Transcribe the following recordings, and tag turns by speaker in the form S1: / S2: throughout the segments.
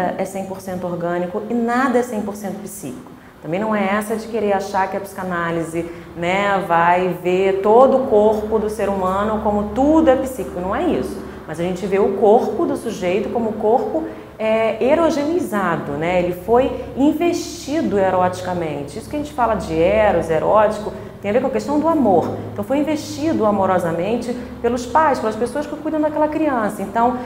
S1: nada é 100% orgânico e nada é 100% psíquico. Também não é essa de querer achar que a psicanálise, né, vai ver todo o corpo do ser humano como tudo é psíquico, não é isso. Mas a gente vê o corpo do sujeito como o corpo erogenizado, né? Ele foi investido eroticamente. Isso que a gente fala de erótico, tem a ver com a questão do amor. Então foi investido amorosamente pelos pais, pelas pessoas que cuidam daquela criança. Então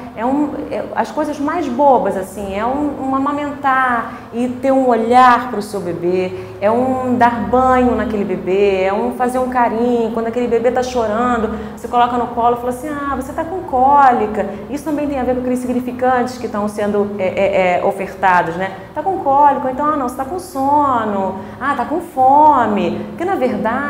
S1: as coisas mais bobas, assim, um amamentar e ter um olhar para o seu bebê, é um dar banho naquele bebê, é um fazer um carinho. Quando aquele bebê está chorando, você coloca no colo e fala assim, você está com cólica. Isso também tem a ver com aqueles significantes que estão sendo ofertados, né? Está com cólica, então, não, você está com sono, está com fome. Porque, na verdade,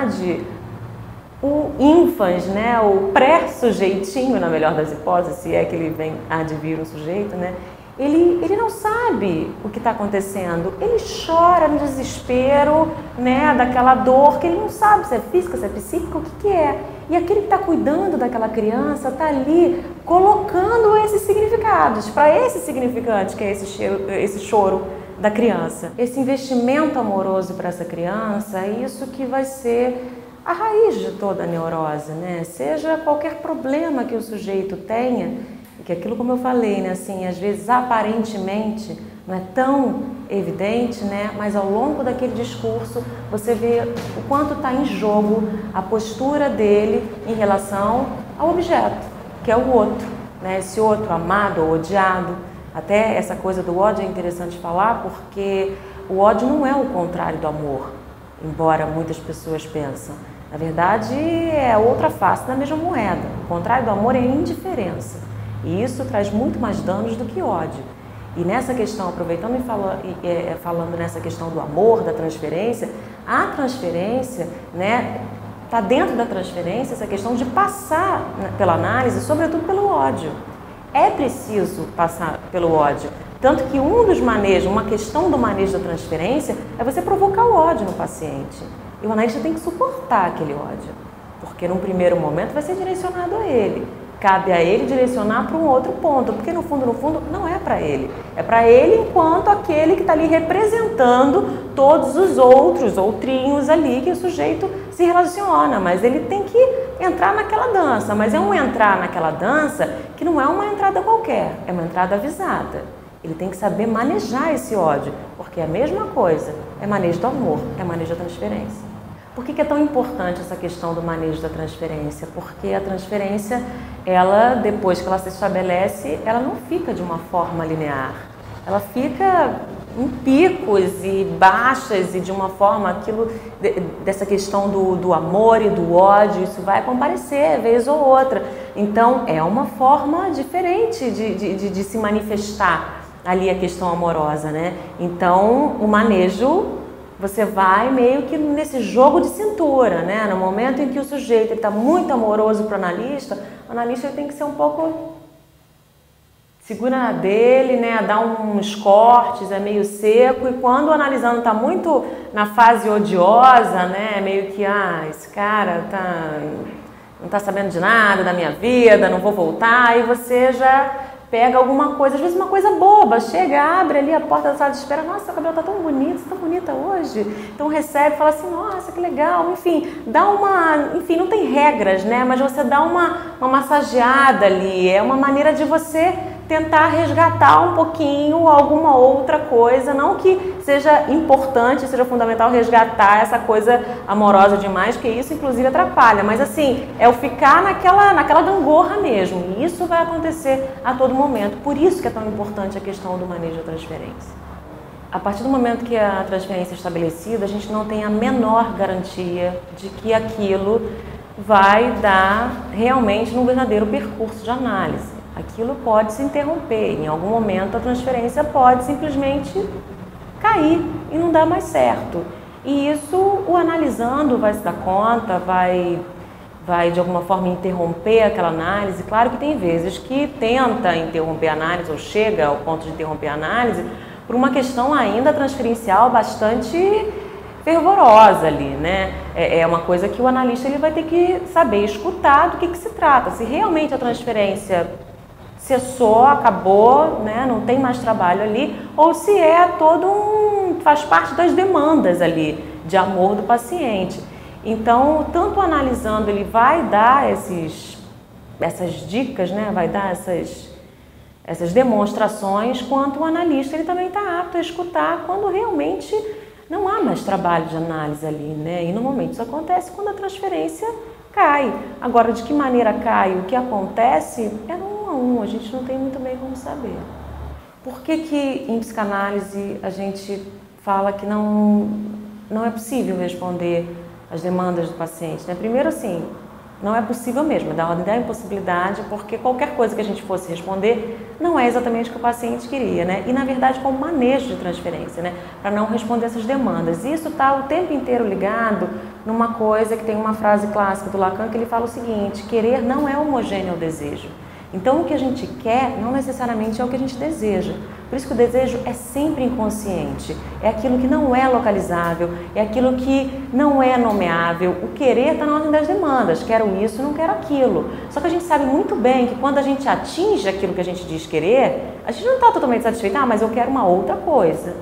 S1: o ínfans, né, o pré-sujeitinho, na melhor das hipóteses, se é que ele vem advir um sujeito, né, ele não sabe o que está acontecendo, ele chora no desespero, né, daquela dor que ele não sabe se é física, se é psíquica, o que é. E aquele que está cuidando daquela criança está ali colocando esses significados, para esse significante que é esse choro da criança. Esse investimento amoroso para essa criança é isso que vai ser a raiz de toda a neurose, né? Seja qualquer problema que o sujeito tenha, que aquilo, como eu falei, né, assim, às vezes aparentemente não é tão evidente, né, mas ao longo daquele discurso você vê o quanto está em jogo a postura dele em relação ao objeto, que é o outro, né, esse outro amado ou odiado. Até essa coisa do ódio é interessante falar, porque o ódio não é o contrário do amor, embora muitas pessoas pensam. Na verdade, é outra face da mesma moeda. O contrário do amor é indiferença. E isso traz muito mais danos do que ódio. E nessa questão, aproveitando e falando nessa questão do amor, da transferência, a transferência, né, está dentro da transferência essa questão de passar pela análise, sobretudo pelo ódio. É preciso passar pelo ódio. Tanto que uma questão do manejo da transferência é você provocar o ódio no paciente. E o analista tem que suportar aquele ódio, porque num primeiro momento vai ser direcionado a ele. Cabe a ele direcionar para um outro ponto, porque no fundo não é para ele. É para ele enquanto aquele que está ali representando todos os outros outrinhos ali que o sujeito se relaciona. Mas ele tem que entrar naquela dança, mas é um entrar naquela dança que não é uma entrada qualquer, é uma entrada avisada. Ele tem que saber manejar esse ódio, porque é a mesma coisa, é manejo do amor, é manejo da transferência. Por que é tão importante essa questão do manejo da transferência? Porque a transferência, ela, depois que ela se estabelece, ela não fica de uma forma linear. Ela fica em picos e baixas e de uma forma, dessa questão do amor e do ódio, isso vai comparecer vez ou outra. Então, é uma forma diferente de se manifestar ali a questão amorosa, né? Então, o manejo, você vai meio que nesse jogo de cintura, né? No momento em que o sujeito está muito amoroso para o analista ele tem que ser um pouco segura na dele, né? Dar uns cortes, é meio seco. E quando o analisando está muito na fase odiosa, né? Meio que, esse cara não está sabendo de nada da minha vida, não vou voltar. Aí você já pega alguma coisa, às vezes uma coisa boba, chega, abre ali a porta da sala de espera, nossa, seu cabelo está tão bonito, você está bonita hoje. Então recebe, fala assim, nossa, que legal, enfim, enfim, não tem regras, né? Mas você dá uma massageada ali, é uma maneira de você tentar resgatar um pouquinho alguma outra coisa, não que seja importante, seja fundamental resgatar essa coisa amorosa demais, que isso inclusive atrapalha, mas assim, é o ficar naquela gangorra mesmo, e isso vai acontecer a todo momento, por isso que é tão importante a questão do manejo da transferência. A partir do momento que a transferência é estabelecida, a gente não tem a menor garantia de que aquilo vai dar realmente num verdadeiro percurso de análise. Aquilo pode se interromper, em algum momento a transferência pode simplesmente cair e não dar mais certo. E isso o analisando vai se dar conta, vai de alguma forma interromper aquela análise. Claro que tem vezes que tenta interromper a análise ou chega ao ponto de interromper a análise por uma questão ainda transferencial bastante fervorosa ali, né? É uma coisa que o analista ele vai ter que saber escutar do que se trata. Se realmente a transferência cessou, acabou, né, não tem mais trabalho ali, ou se é faz parte das demandas ali de amor do paciente. Então, tanto analisando, ele vai dar essas dicas, né, vai dar essas demonstrações, quanto o analista ele também está apto a escutar quando realmente não há mais trabalho de análise ali, né? E normalmente isso acontece quando a transferência cai. Agora, de que maneira cai, o que acontece, é um a um, a gente não tem muito bem como saber. Por que em psicanálise a gente fala que não é possível responder as demandas do paciente, né? Primeiro, assim, não é possível mesmo, é da ordem da impossibilidade, porque qualquer coisa que a gente fosse responder não é exatamente o que o paciente queria, né? E, na verdade, como manejo de transferência, né? Para não responder essas demandas. E isso está o tempo inteiro ligado numa coisa que tem uma frase clássica do Lacan, que ele fala o seguinte: querer não é homogêneo ao desejo. Então, o que a gente quer não necessariamente é o que a gente deseja. Por isso que o desejo é sempre inconsciente, é aquilo que não é localizável, é aquilo que não é nomeável. O querer está na ordem das demandas, quero isso, não quero aquilo. Só que a gente sabe muito bem que quando a gente atinge aquilo que a gente diz querer, a gente não está totalmente satisfeito. Ah, mas eu quero uma outra coisa.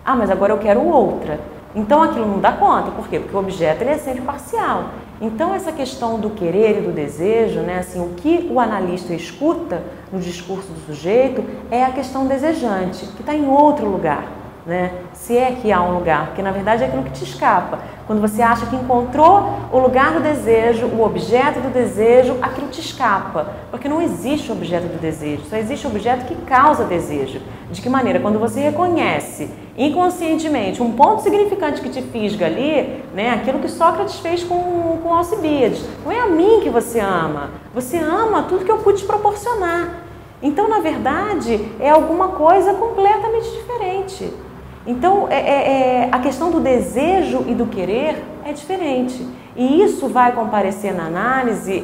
S1: Ah, mas agora eu quero outra. Então aquilo não dá conta. Por quê? Porque o objeto ele é sempre parcial. Então essa questão do querer e do desejo, né, assim, o que o analista escuta no discurso do sujeito é a questão desejante, que está em outro lugar, né? Se é que há um lugar, porque na verdade é aquilo que te escapa. Quando você acha que encontrou o lugar do desejo, o objeto do desejo, aquilo te escapa, porque não existe objeto do desejo, só existe objeto que causa desejo. De que maneira? Quando você reconhece inconscientemente um ponto significante que te fisga ali, né, aquilo que Sócrates fez com Alcibiades, não é a mim que você ama tudo que eu pude te proporcionar. Então, na verdade, é alguma coisa completamente diferente. Então, a questão do desejo e do querer é diferente. E isso vai comparecer na análise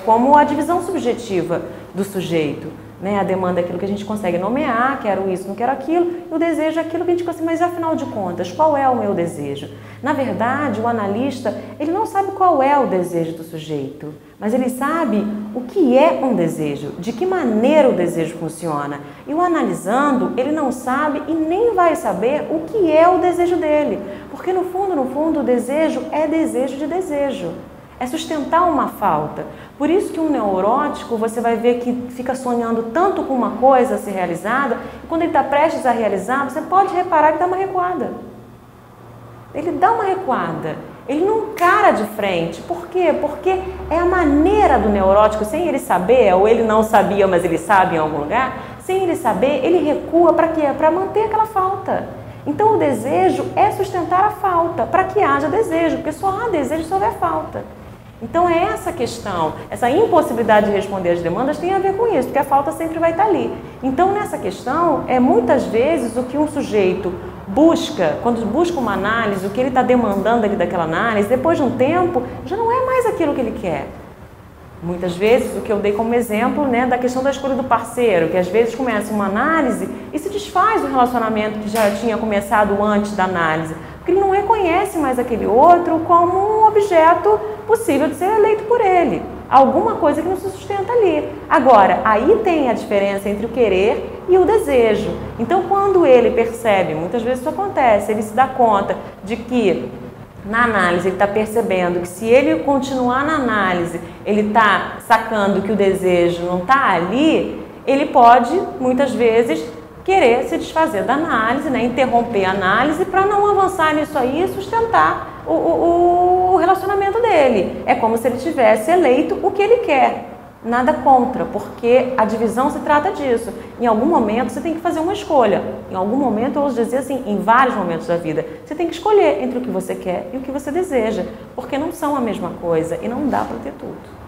S1: como a divisão subjetiva do sujeito. Né? A demanda é aquilo que a gente consegue nomear, quero isso, não quero aquilo, e o desejo é aquilo que a gente consegue, mas afinal de contas, qual é o meu desejo? Na verdade, o analista, ele não sabe qual é o desejo do sujeito, mas ele sabe o que é um desejo, de que maneira o desejo funciona. E o analisando, ele não sabe e nem vai saber o que é o desejo dele, porque no fundo, o desejo é desejo de desejo. É sustentar uma falta. Por isso que um neurótico, você vai ver que fica sonhando tanto com uma coisa a ser realizada, e quando ele está prestes a realizar, você pode reparar que dá uma recuada. Ele dá uma recuada. Ele não encara de frente. Por quê? Porque é a maneira do neurótico, sem ele saber, ou ele não sabia, mas ele sabe em algum lugar, sem ele saber, ele recua para quê? Para manter aquela falta. Então o desejo é sustentar a falta, para que haja desejo, porque só há desejo se houver falta. Então é essa questão, essa impossibilidade de responder às demandas tem a ver com isso, porque a falta sempre vai estar ali. Então nessa questão, muitas vezes o que um sujeito busca, quando busca uma análise, o que ele está demandando ali daquela análise, depois de um tempo, já não é mais aquilo que ele quer. Muitas vezes, o que eu dei como exemplo, né, da questão da escolha do parceiro, que às vezes começa uma análise e se desfaz o relacionamento que já tinha começado antes da análise, porque ele não reconhece mais aquele outro como um objeto possível de ser eleito por ele. Alguma coisa que não se sustenta ali. Agora, aí tem a diferença entre o querer e o desejo. Então, quando ele percebe, muitas vezes isso acontece, ele se dá conta de que na análise ele está percebendo que se ele continuar na análise, ele está sacando que o desejo não está ali, ele pode, muitas vezes, querer se desfazer da análise, né? Interromper a análise para não avançar nisso aí e sustentar o relacionamento dele. É como se ele tivesse eleito o que ele quer. Nada contra, porque a divisão se trata disso. Em algum momento você tem que fazer uma escolha. Em algum momento, eu ouso dizer assim, em vários momentos da vida, você tem que escolher entre o que você quer e o que você deseja, porque não são a mesma coisa e não dá para ter tudo.